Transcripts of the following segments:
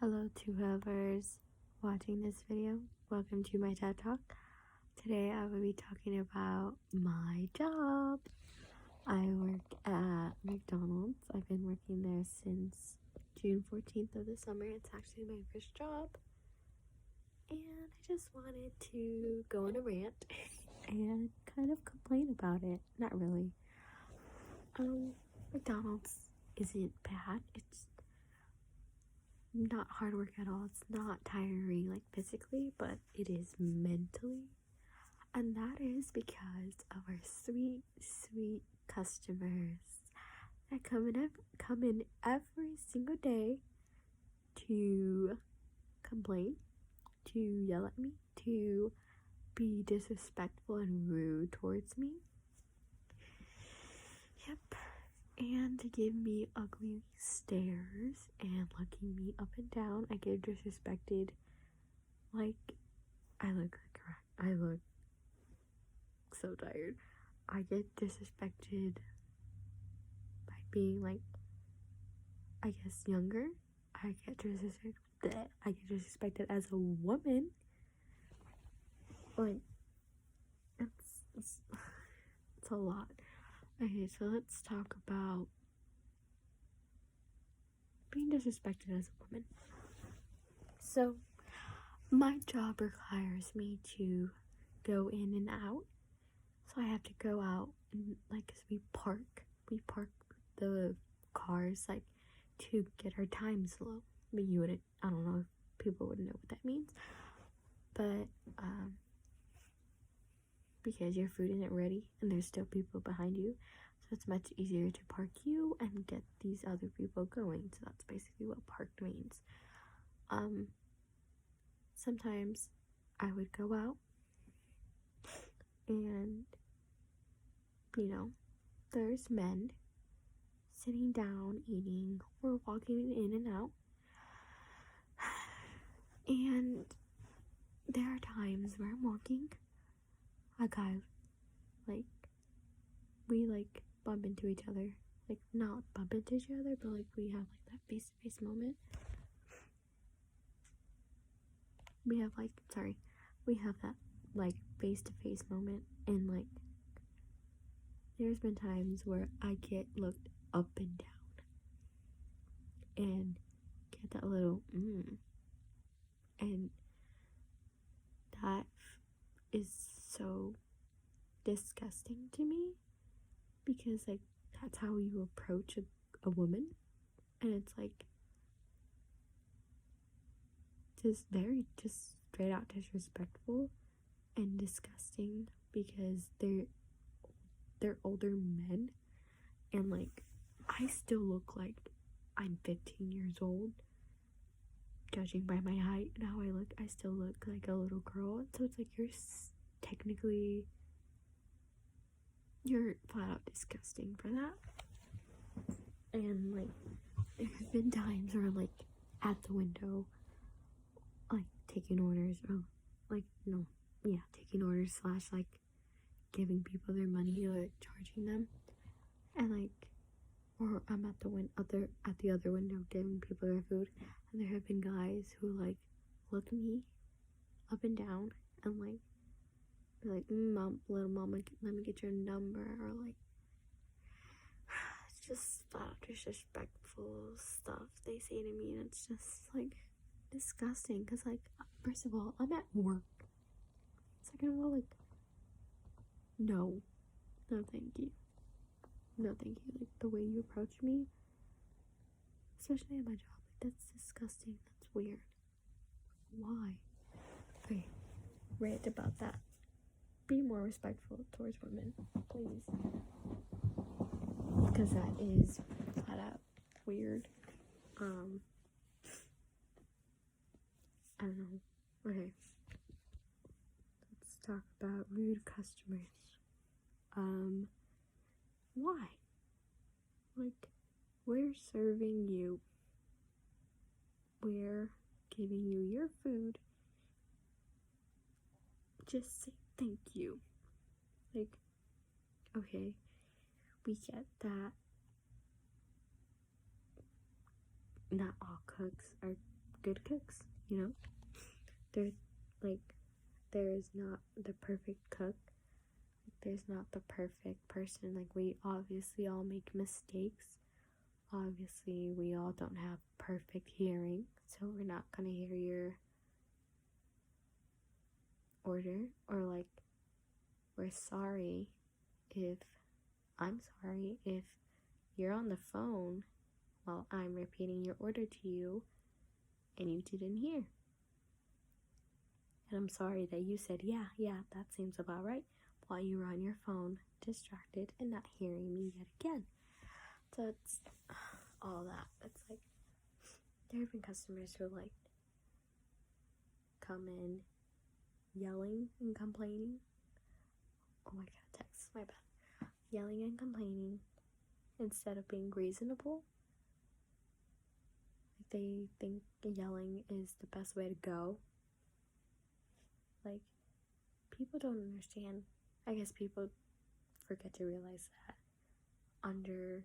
Hello to whoever's watching this video. Welcome to my TED Talk. Today I will be talking about my job. I work at McDonald's. I've been working there since June 14th of the summer. It's actually my first job. And I just wanted to go on a rant and kind of complain about it. Not really. McDonald's isn't bad. It's not hard work at all. It's not tiring like physically, but it is mentally. And that is because of our sweet customers that come in every single day to complain, to yell at me, to be disrespectful and rude towards me. Yep. And to give me ugly stares and looking me up and down. I get disrespected like I look so tired. I get disrespected by being like, I guess, younger. I get disrespected as a woman. Like, it's a lot. Okay, so let's talk about being disrespected as a woman. So, my job requires me to go in and out. So I have to go out and, like, 'cause we park the cars, like, to get our times low. But I don't know if people would know what that means. But, because your food isn't ready and there's still people behind you, so it's much easier to park you and get these other people going. So that's basically what parked means. Sometimes I would go out and, there's men sitting down, eating, or walking in and out. And there are times where I'm walking, a guy, we bump into each other. Like, not bump into each other, but we have that face-to-face moment. We have that face-to-face moment, and there's been times where I get looked up and down and get that little and that is so disgusting to me, because that's how you approach a woman, and it's just straight out disrespectful and disgusting, because they're older men, and I still look like I'm 15 years old, judging by my height and how I still look like a little girl. So it's you're flat out disgusting for that. And there have been times where I'm at the window, taking orders, or taking orders / giving people their money, or charging them, and or I'm at the other window giving people their food, and there have been guys who look me up and down and be like, "Mom, little mama, let me get your number," or it's just disrespectful stuff they say to me, and it's just disgusting, because first of all, I'm at work. Second of all, no thank you, the way you approach me, especially at my job, that's disgusting. That's weird. Why? Okay, rant about that. Be more respectful towards women, please, because that is flat out weird. I don't know. Okay, let's talk about rude customers. Why? We're serving you. We're giving you your food. Just say thank you. Okay, we get that not all cooks are good cooks, you know? They're like, there's not the perfect cook. There's not the perfect person. Like, we obviously all make mistakes. Obviously, we all don't have perfect hearing, so we're not gonna hear your order. Or like, I'm sorry if you're on the phone while I'm repeating your order to you and you didn't hear. And I'm sorry that you said, yeah, that seems about right, while you were on your phone, distracted and not hearing me yet again. So it's all that. It's like, there have been customers who like come in yelling and complaining. Oh my god, text, my bad. Yelling and complaining instead of being reasonable. Like, they think yelling is the best way to go. Like, people don't understand. I guess people forget to realize that under,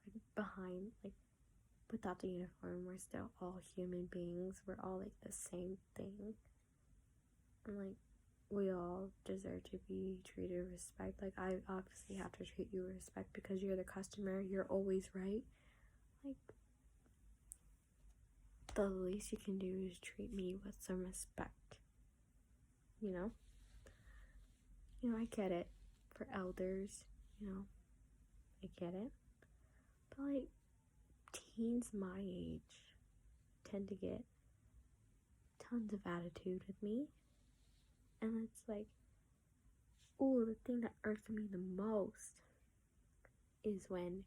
like, behind, like, without the uniform, we're still all human beings. We're all like the same thing. And like, we all deserve to be treated with respect. Like, I obviously have to treat you with respect because you're the customer. You're always right. Like, the least you can do is treat me with some respect. You know? I get it. For elders, I get it. But like, teens my age tend to get tons of attitude with me. And it's like, the thing that irks me the most is when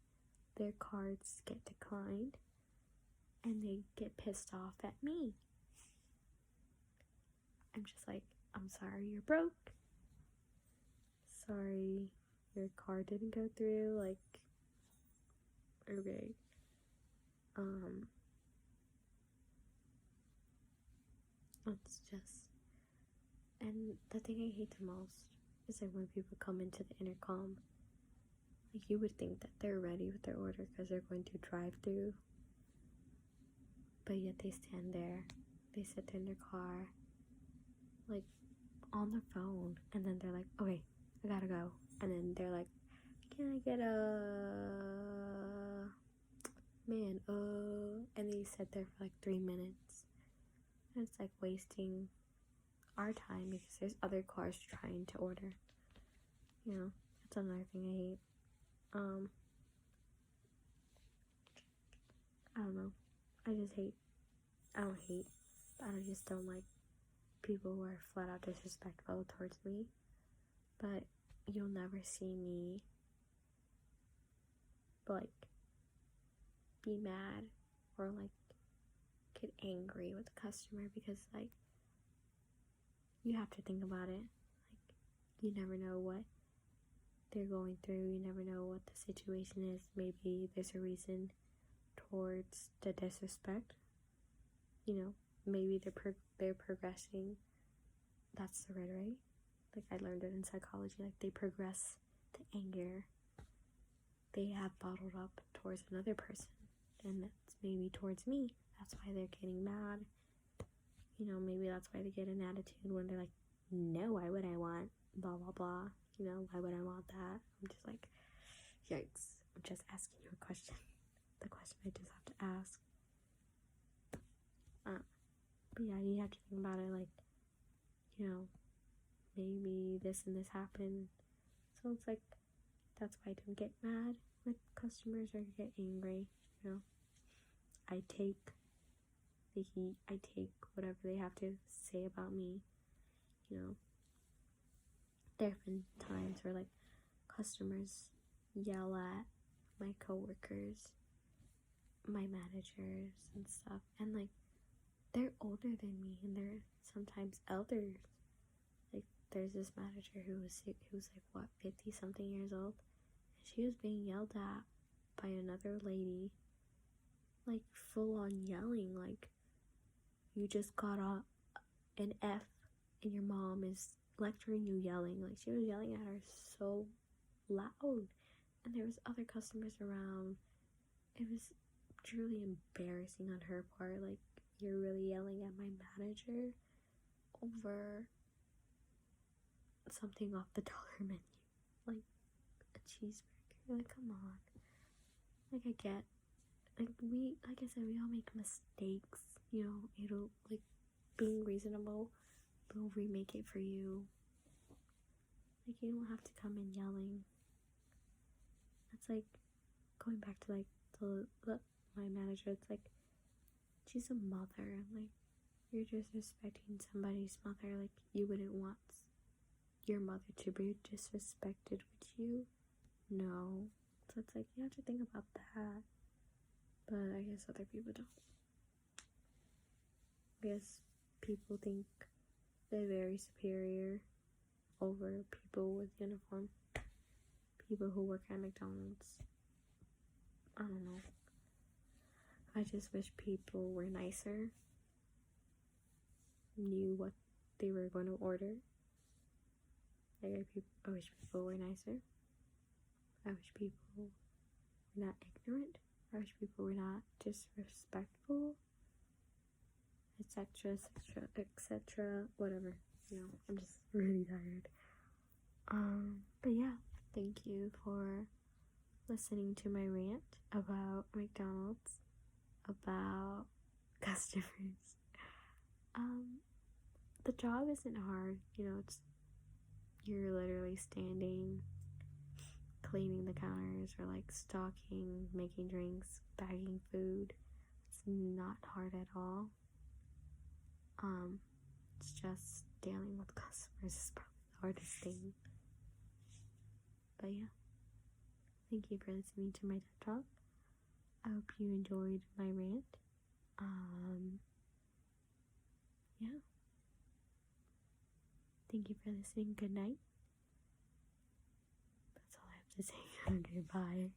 their cards get declined and they get pissed off at me. I'm just like, I'm sorry you're broke. Sorry your card didn't go through. Like, okay. It's just, and the thing I hate the most is like when people come into the intercom. Like, you would think that they're ready with their order because they're going to drive through, but yet they stand there, they sit there in their car, like, on the phone, and then they're like, okay, I gotta go, and then they're like, can I get and they sit there for like 3 minutes, and it's like wasting our time because there's other cars trying to order. That's another thing I hate. I don't know. I just don't like people who are flat out disrespectful towards me. But you'll never see me like be mad or like get angry with the customer, because like, you have to think about it. Like, you never know what they're going through. You never know what the situation is. Maybe there's a reason towards the disrespect. Maybe they're progressing. That's the right way. Like, I learned it in psychology. Like, they progress to anger they have bottled up towards another person, and that's maybe towards me. That's why they're getting mad. Maybe that's why they get an attitude when they're like, no, why would I want blah blah blah, why would I want that? I'm just like, yikes. I'm just asking you a question. The question I just have to ask. But yeah, you have to think about it, like, maybe this and this happened. So it's like, that's why I don't get mad with customers or get angry. I take the heat. I take whatever they have to say about me. There have been times where like customers yell at my coworkers, my managers and stuff, and like, they're older than me and they're sometimes elders. Like, there's this manager who was like, 50 something years old, and she was being yelled at by another lady, like, full on yelling, like, you just got an F and your mom is lecturing you, yelling. Like, she was yelling at her so loud, and there was other customers around. It was truly embarrassing on her part. Like, you're really yelling at my manager over something off the dollar menu, like a cheeseburger. Like, come on. Like, I get, like I said, we all make mistakes. You know, it'll, like, being reasonable will remake it for you. Like, you don't have to come in yelling. It's like going back to like my manager. It's like she's a mother. Like, you're disrespecting somebody's mother. Like, you wouldn't want your mother to be disrespected with you. No. So it's like you have to think about that. But I guess other people don't. I guess people think they're very superior over people with uniform. People who work at McDonald's. I don't know. I just wish people were nicer. Knew what they were going to order. I wish people were nicer. I wish people were not ignorant. I wish people were not disrespectful. Etc. etc. etc. Whatever. You know, I'm just really tired. But yeah, thank you for listening to my rant about McDonald's, about customers. The job isn't hard, you know, you're literally standing, cleaning the counters, or like stocking, making drinks, bagging food. It's not hard at all. It's just dealing with customers is probably the hardest thing. But yeah, thank you for listening to my TED Talk. I hope you enjoyed my rant. Yeah. Thank you for listening. Good night. That's all I have to say. Okay, bye.